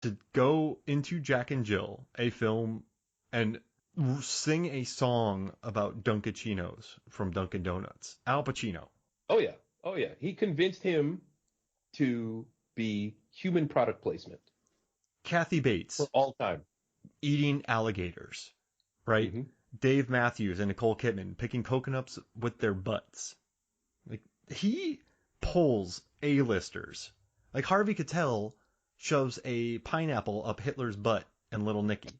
to go into Jack and Jill, a film, and sing a song about Dunkachinos from Dunkin' Donuts. Al Pacino. Oh yeah. Oh yeah. He convinced him to be human product placement Kathy for Bates all time. eating alligators, right? Hmm. Dave Matthews and Nicole Kidman picking coconuts with their butts. Like he pulls A-listers. Like Harvey Keitel shoves a pineapple up Hitler's butt and Little Nicky.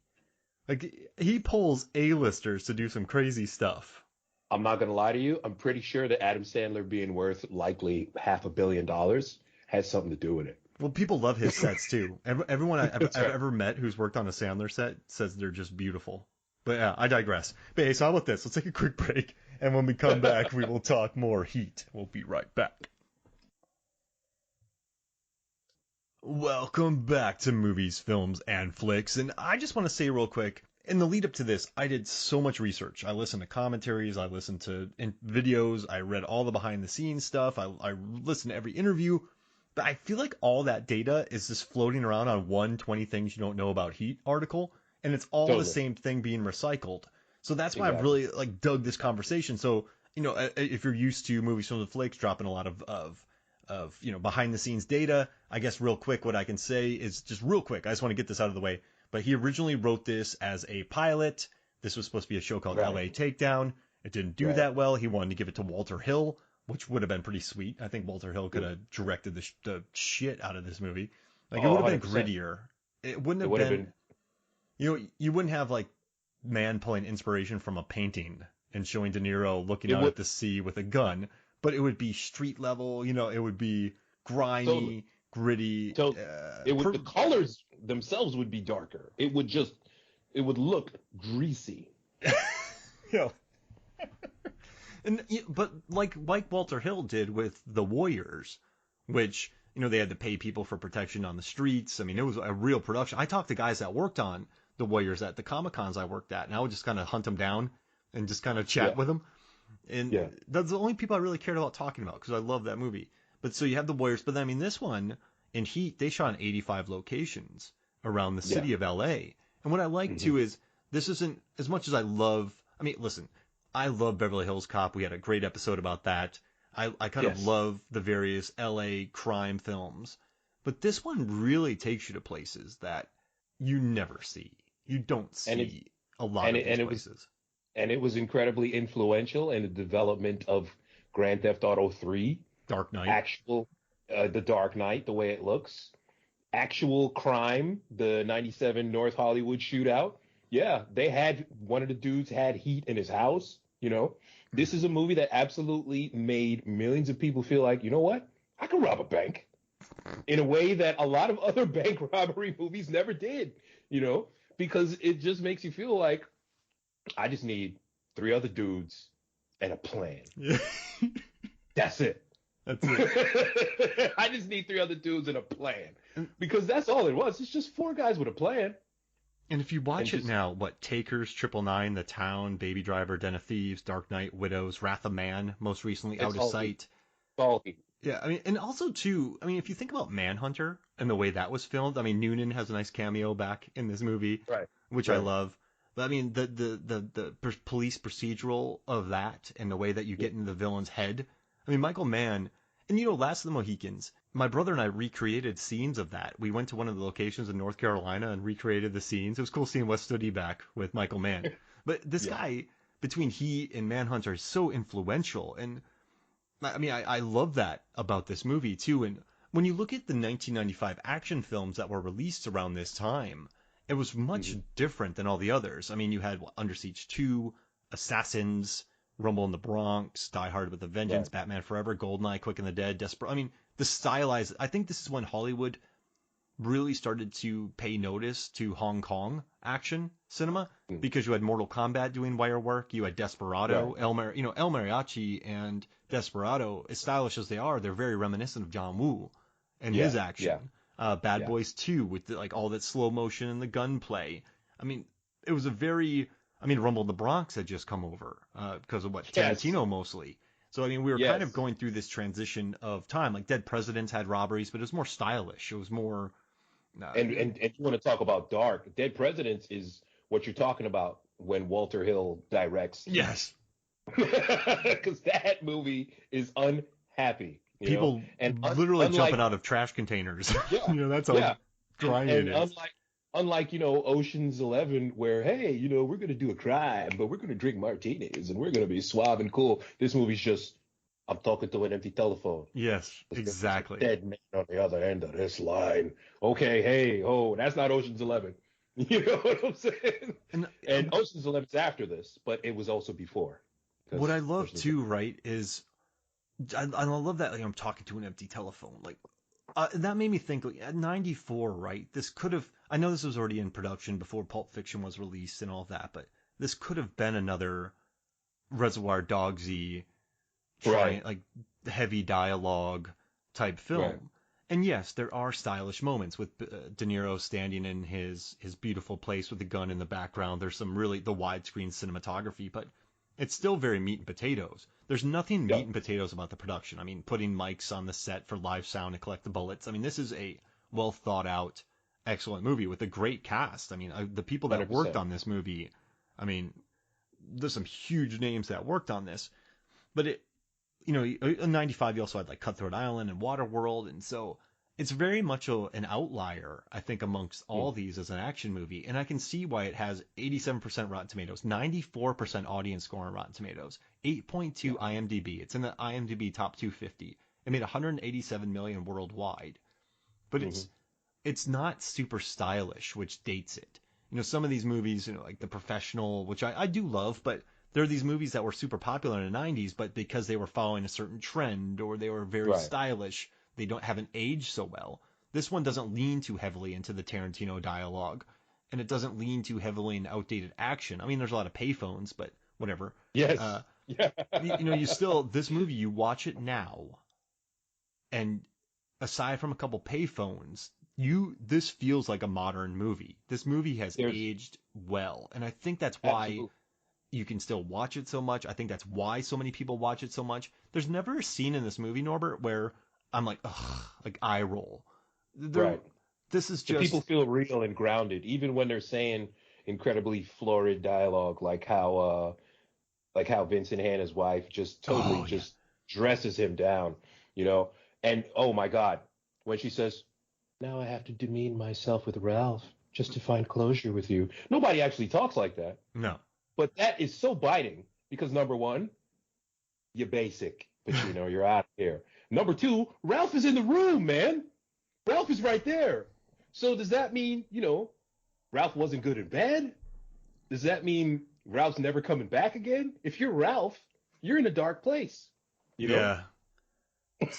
Like he pulls A-listers to do some crazy stuff. I'm not gonna lie to you. I'm pretty sure that Adam Sandler being worth likely $500 million has something to do with it. Well, people love his sets too. Everyone That's I've right. ever met who's worked on a Sandler set says they're just beautiful. But yeah, I digress. But hey, so how about this? Let's take a quick break, and when we come back, we will talk more Heat. We'll be right back. Welcome back to Movies, Films, and Flicks. And I just want to say real quick, in the lead up to this, I did so much research. I listened to commentaries, I listened to videos, I read all the behind the scenes stuff, I listened to every interview. But I feel like all that data is just floating around on one 20 things you don't know about Heat article, and it's all the Totally. same thing being recycled. So that's why I've Exactly. really like dug this conversation. So, if you're used to Movies, Films, and Flicks dropping a lot of behind the scenes data. I guess real quick, what I can say is just real quick. I just want to get this out of the way. But he originally wrote this as a pilot. This was supposed to be a show called Right. L.A. Takedown. It didn't do Right. that well. He wanted to give it to Walter Hill, which would have been pretty sweet. I think Walter Hill could have directed the shit out of this movie. Like it Oh, would have been 100%. grittier. It wouldn't It have would have been. been. You wouldn't have like man pulling inspiration from a painting and showing De Niro looking It out at would the sea with a gun, but it would be street level. It would be totally. grimy, gritty. So it would. The colors themselves would be darker. It would just. It would look greasy. You know, but like Walter Hill did with the Warriors, which they had to pay people for protection on the streets. I mean, it was a real production. I talked to guys that worked on the Warriors at the Comic Cons I worked at, and I would just kind of hunt them down and just kind of chat Yeah. with them. And Yeah. that's the only people I really cared about talking about because I love that movie. But so you have the Warriors, but I mean this one in Heat they shot in 85 locations around the Yeah. city of LA. And what I like Hmm. too is this isn't as much as I love. I mean, listen, I love Beverly Hills Cop. We had a great episode about that. I kind of Yes. love the various LA crime films, but this one really takes you to places that you never see. You don't And it see a lot and of it these and it was places. and it was incredibly influential in the development of Grand Theft Auto 3, Dark Knight. actual The Dark Knight, the way it looks, actual crime, the 97 North Hollywood shootout. Yeah, they had one of the dudes had heat in his house, you know. This is a movie that absolutely made millions of people feel like, you know what? I can rob a bank in a way that a lot of other bank robbery movies never did, you know, because it just makes you feel like I just need three other dudes and a plan. Yeah. That's it. That's it. I just need three other dudes and a plan. And, Because that's all it was. It's just four guys with a plan. and if you And watch it just now, what Takers, Triple Nine, The Town, Baby Driver, Den of Thieves, Dark Knight, Widows, Wrath of Man, most recently Out it's of all heat. Sight. All heat. Yeah, I mean, and also too, I mean, if you think about Manhunter and the way that was filmed, I mean, Noonan has a nice cameo back in this movie, Right. which I Right. love. But I mean, the police procedural of that and the way that you Yeah. get into the villain's head. I mean, Michael Mann, and Last of the Mohicans. My brother and I recreated scenes of that. We went to one of the locations in North Carolina and recreated the scenes. It was cool seeing West Studi back with Michael Mann. But this Yeah. guy, between he and Manhunter, is so influential. And I mean, I love that about this movie too. And when you look at the 1995 action films that were released around this time, it was much Hmm. different than all the others. I mean, you had Under Siege 2, Assassins, Rumble in the Bronx, Die Hard with a Vengeance, Right. Batman Forever, Goldeneye, Quick and the Dead, Desperate. I mean, the stylized. I think this is when Hollywood really started to pay notice to Hong Kong action cinema Mm. because you had Mortal Kombat doing wire work, you had Right. Desperado, El Mariachi and Desperado, as stylish as they are, they're very reminiscent of John Woo and his Yeah. Yeah. action. Bad Yeah. Boys 2 with like all that slow motion and the gunplay. I mean, it was a very, I mean, Rumble in the Bronx had just come over because of what Yes. Tarantino mostly. So I mean, we were kind of Yes. going through this transition of time. Like Dead Presidents had robberies, but it was more stylish. It was more Nah, And you want to talk about dark? Dead Presidents is what you're talking about when Walter Hill directs Heat, yes, because that movie is unhappy, people and literally jumping unlike out of trash containers. yeah, That's how yeah, grimy it and is. unlike Ocean's 11, where hey, we're gonna do a crime, but we're gonna drink martinis and we're gonna be suave and cool. This movie's just I'm talking to an empty telephone. Yes, There's a exactly. dead man on the other end of this line. Okay, hey, oh, that's not Ocean's 11. You know what I'm saying? And And Ocean's 11's after this, but it was also before. what I Because love Ocean's too, right, is I love that I'm talking to an empty telephone. Like that made me think. Like, at '94, right? This could have. I know this was already in production before Pulp Fiction was released and all that, but this could have been another Reservoir Dogsy, right, trying like heavy dialogue type right, film. And yes, there are stylish moments with De Niro standing in his beautiful place with the gun in the background. There's some really the widescreen cinematography, but it's still very meat and potatoes. There's nothing meat yep, and potatoes about the production. I mean, putting mics on the set for live sound and collect the bullets. I mean, this is a well thought out, excellent movie with a great cast. I mean, the people that worked 100%. on this movie, I mean, there's some huge names that worked on this. But in '95 you also had like Cutthroat Island and Waterworld, and so it's very much an outlier, I think, amongst all Mm, these as an action movie, and I can see why it has 87% Rotten Tomatoes, 94% audience score on Rotten Tomatoes, yeah, 8.2 IMDb. It's in the IMDb top 250. It made 187 million worldwide, but hmm it's not super stylish, which dates it. Some of these movies, like The Professional, which I do love, but there are these movies that were super popular in the 90s, but because they were following a certain trend or they were very right. stylish, they haven't aged so well. This one doesn't lean too heavily into the Tarantino dialogue, and it doesn't lean too heavily in outdated action. I mean, there's a lot of payphones, but whatever. Uh, Yes, yeah, you still, this movie, you watch it now, and aside from a couple payphones, this feels like a modern movie. This movie has there's aged well, and I think that's why absolutely. you can still watch it so much. I think that's why so many people watch it so much. There's never a scene in this movie, Norbert, where I'm like, ugh, like eye roll. There, Right. this is The people just, feel real and grounded, even when they're saying incredibly florid dialogue, like how Vincent Hanna's wife just totally oh yeah, just dresses him down, you know. And oh my God, when she says, "Now I have to demean myself with Ralph just to find closure with you." Nobody actually talks like that, no, but that is so biting because number one, you're basic, Pacino, you're out of here. Number two, Ralph is in the room, man. Ralph is right there. So does that mean, Ralph wasn't good in bed? Does that mean Ralph's never coming back again? If you're Ralph, you're in a dark place, you know? yeah,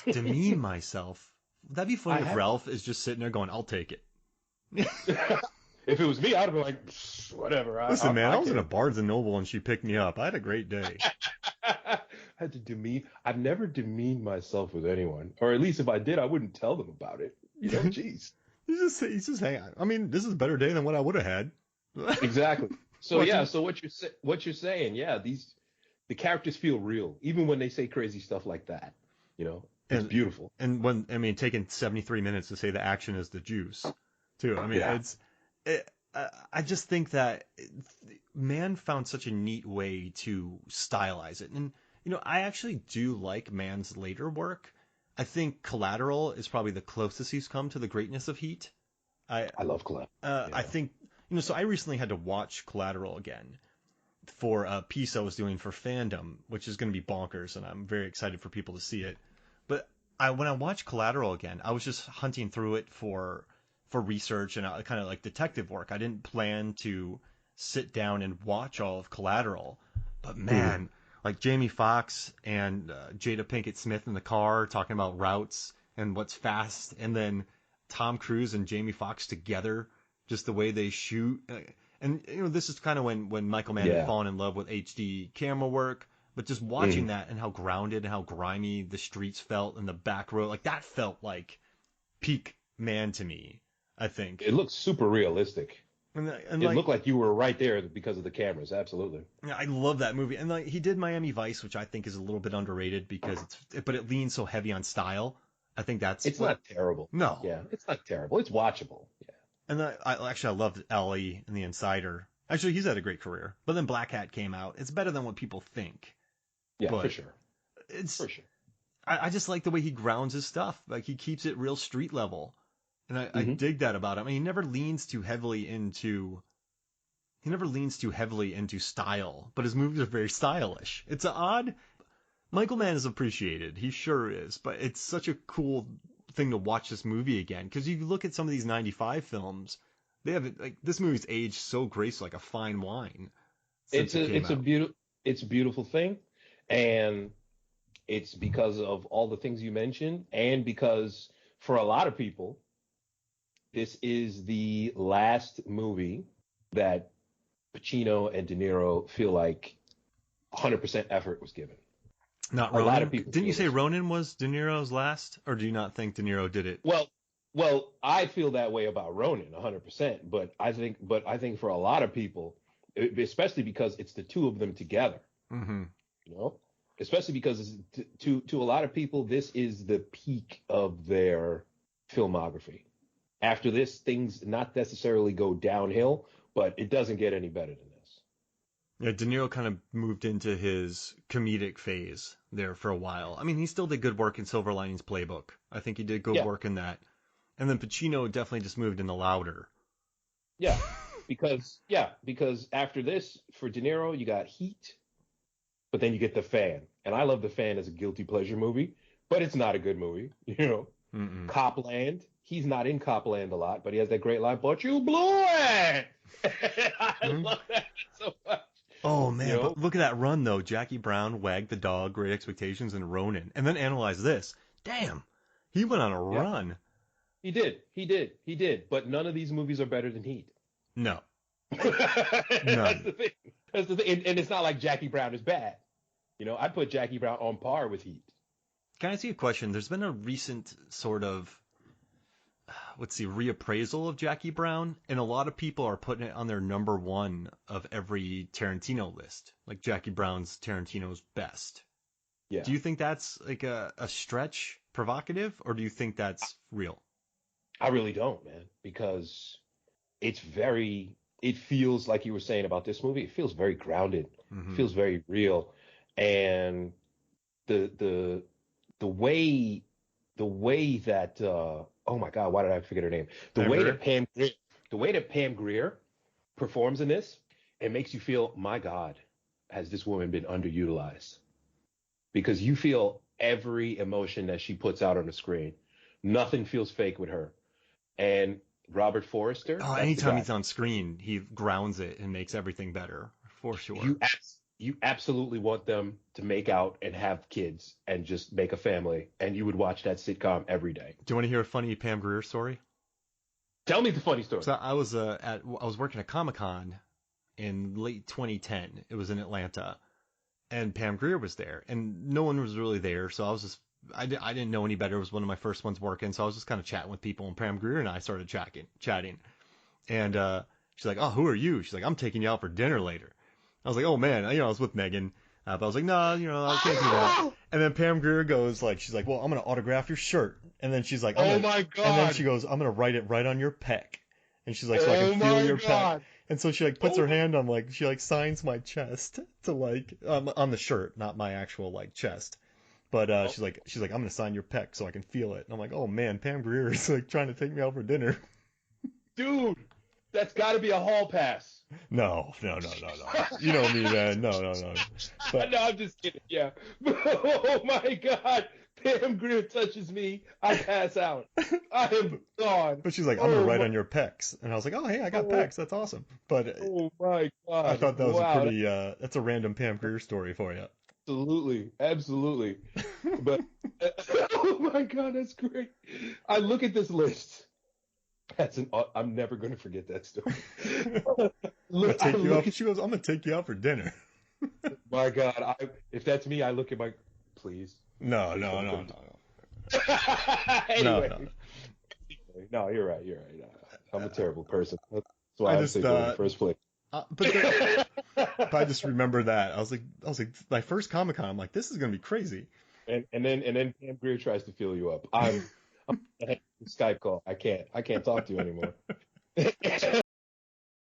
demean myself. That'd be funny I if have to. Ralph is just sitting there going, "I'll take it." If it was me, I'd have been like, whatever, Listen, man, I I was in a can't. Barnes and Noble and she picked me up. I had a great day. I had to demean. I've never demeaned myself with anyone, or at least if I did, I wouldn't tell them about it. Jeez. He's just hanging. I mean, this is a better day than what I would have had. Exactly. So yeah, Watching so what you're saying, yeah, the characters feel real, even when they say crazy stuff like that. It's and beautiful. and when I mean taking 73 minutes to say the action is the juice, too. I mean, Yeah. I just think that Mann found such a neat way to stylize it, and I actually do like Mann's later work. I think Collateral is probably the closest he's come to the greatness of Heat. I I love Clem. I Yeah. think so I recently had to watch Collateral again for a piece I was doing for Fandom, which is going to be bonkers, and I'm very excited for people to see it. But when I watched Collateral again, I was just hunting through it for research and kind of like detective work. I didn't plan to sit down and watch all of Collateral, but Mhm. man, like Jamie Foxx and Jada Pinkett Smith in the car talking about routes and what's fast, and then Tom Cruise and Jamie Foxx together, just the way they shoot. And this is kind of when Michael Mann had Yeah. fallen in love with HD camera work, but just watching Mhm. that and how grounded and how grimy the streets felt and the back road, like that felt like peak Man to me, I think. It looks super realistic. And It like looked like you were right there because of the cameras. Absolutely. I love that movie. And like he did Miami Vice, which I think is a little bit underrated because but it leans so heavy on style I think that's It's not terrible. No. Yeah, it's not terrible. It's watchable. Yeah. And I loved Ellie and The Insider. Actually, he's had a great career. But then Black Hat came out. It's better than what people think. Yeah, for But sure. it's For sure. I just like the way he grounds his stuff. Like he keeps it real street level. And I Hmm. dig that about him. I mean, he never leans too heavily into style, but his movies are very stylish. It's an odd. Michael Mann is appreciated. He sure is. But it's such a cool thing to watch this movie again. Because you look at some of these 95 films, they have like this movie's aged so graceful, like a fine wine since it came out. It's a beautiful thing, and it's because of all the things you mentioned, and because for a lot of people, this is the last movie that Pacino and De Niro feel like 100% effort was given. Not A lot Ronin. of people Didn't you feel say this. Ronin was De Niro's last, or do you not think De Niro did it? Well, I feel that way about Ronin 100%, but I think for a lot of people, especially because it's the two of them together, Mm-hmm. you know, especially because to a lot of people, this is the peak of their filmography. After this, things not necessarily go downhill, but it doesn't get any better than this. Yeah, De Niro kind of moved into his comedic phase there for a while. I mean, he still did good work in Silver Linings Playbook. I think he did good Yeah, work in that. And then Pacino definitely just moved into louder. yeah, because after this, for De Niro, you got Heat, but then you get The Fan, and I love The Fan as a guilty pleasure movie, but it's not a good movie, you know. Mm-mm. Copland, he's not in Copland a lot, but he has that great line, "But you blew it." I Hmm? love that so much, Oh you man, know. but look at that run though. Jackie Brown, Wag the Dog, Great Expectations, and Ronin. And then analyze this. Damn, he went on a Yeah, run. he did. But none of these movies are better than Heat. No, That's none. the thing. That's the thing. And it's not like Jackie Brown is bad. You know, I'd put Jackie Brown on par with Heat. Can I ask you a question? There's been a recent sort of let's see, reappraisal of Jackie Brown, and a lot of people are putting it on their number one of every Tarantino list, like Jackie Brown's Tarantino's best. Yeah, Do you think that's like a stretch, provocative, or do you think that's real? I really don't, man, because it feels like you were saying about this movie, it feels very grounded. It Hmm. feels very real. And the the the way the way that oh my God, why did I forget her name? The Pam way Grier? that Pam Grier performs in this, it makes you feel, my God, has this woman been underutilized? Because you feel every emotion that she puts out on the screen. Nothing feels fake with her. And Robert Forrester, Oh, that's the anytime guy. he's on screen, he grounds it and makes everything better, for sure. You absolutely want them to make out and have kids and just make a family, and you would watch that sitcom every day. Do you want to hear a funny Pam Grier story? Tell me the funny story. So I was working at Comic Con in late 2010. It was in Atlanta, and Pam Grier was there, and no one was really there. So I didn't know any better. It was one of my first ones working, so I was just kind of chatting with people, and Pam Grier and I started chatting, and she's like, "Oh, who are you?" She's like, "I'm taking you out for dinner later." I was like, "Oh man," I was with Megan, but I was like, "No, I can't do that." And then Pam Grier goes like, she's like, "Well, I'm gonna autograph your shirt," and then she's like, Oh my and then God. she goes, "I'm gonna write it right on your pec," and she's like, "So I can Oh feel my your pec." God. And so she like puts Oh her my. hand on like she like signs my chest to like on the shirt, not my actual like chest. But Oh, she's like I'm gonna sign your pec so I can feel it. And I'm like, oh man, Pam Grier is like trying to take me out for dinner. dude, that's got to be a hall pass. No, no, no, no, no. You know me, man. No, no, no. But No, I'm just kidding. Yeah. Oh my God. Pam Grier touches me, I pass out. I am gone. but she's like, I'm gonna Oh write my. on your pecs, and I was like, oh hey, I got Oh, pecs. That's awesome. But oh my I God. thought that was a Wow. pretty that's a random Pam Grier story for you. Absolutely. Absolutely. But oh my God, that's great. I look at this list. I'm never going to forget that story. I'm gonna I take you look out. at, She goes, I'm gonna take you out for dinner. my God. If that's me, I look at my, please, No, please no, don't put no, it. no, no, Anyway, no, no. no, you're right. You're right. I'm a terrible person. That's I why I'm just single in the first place. but but I just remember that I was like my first Comic Con. I'm like, this is gonna be crazy. And then Pam Grier tries to fill you up. I'm a Skype call. I can't talk to you anymore.